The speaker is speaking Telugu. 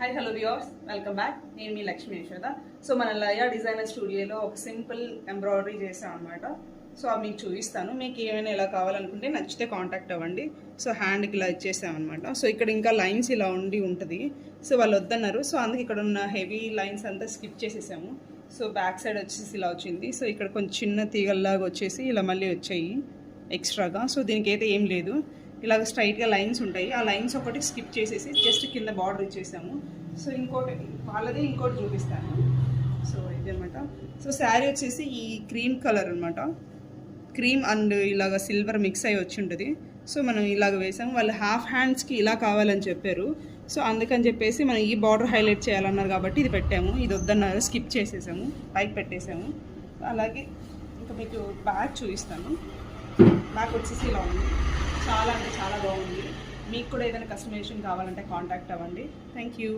Hi hello viewers, welcome back. నేను మీ లక్ష్మీ యశోద. సో మన లయా డిజైనర్ స్టూడియోలో ఒక సింపుల్ ఎంబ్రాయిడరీ చేసాం అనమాట. సో అవి మీకు చూపిస్తాను. మీకు ఏమైనా ఇలా కావాలనుకుంటే నచ్చితే కాంటాక్ట్ అవ్వండి. సో హ్యాండ్కి ఇలా ఇచ్చేసామన్నమాట. సో ఇక్కడ ఇంకా లైన్స్ ఇలా ఉంటుంది. సో వాళ్ళు వద్దన్నారు. సో అందుకే ఇక్కడ ఉన్న హెవీ లైన్స్ అంతా స్కిప్ చేసేసాము. సో బ్యాక్ సైడ్ వచ్చేసి ఇలా వచ్చింది. సో ఇక్కడ కొంచెం చిన్న తీగల్లాగా వచ్చేసి ఇలా మళ్ళీ వచ్చాయి ఎక్స్ట్రాగా. సో దీనికి అయితే ఏం లేదు, ఇలాగ స్ట్రైట్గా లైన్స్ ఉంటాయి. ఆ లైన్స్ ఒకటి స్కిప్ చేసేసి జస్ట్ కింద బార్డర్ ఇచ్చేసాము. సో ఇంకోటి వాళ్ళది ఇంకోటి చూపిస్తాను. సో ఇదనమాట. సో శారీ వచ్చేసి ఈ క్రీమ్ కలర్ అనమాట. క్రీమ్ అండ్ ఇలాగ సిల్వర్ మిక్స్ అయ్యి వచ్చి ఉంటుంది. సో మనం ఇలాగ వేసాము. వాళ్ళు హాఫ్ హ్యాండ్స్కి ఇలా కావాలని చెప్పారు. సో అందుకని చెప్పేసి మనం ఈ బార్డర్ హైలైట్ చేయాలన్నారు కాబట్టి ఇది పెట్టాము. ఇది వద్దన్నారు, స్కిప్ చేసేసాము, పైకి పెట్టేసాము. అలాగే ఇంకా మీకు బ్యాగ్ చూపిస్తాను. బ్యాగ్ వచ్చేసి ఇలా ఉంది. చాలా అంటే చాలా బాగుంది. మీకు కూడా ఏదైనా కస్టమైజేషన్ కావాలంటే కాంటాక్ట్ అవ్వండి. Thank you.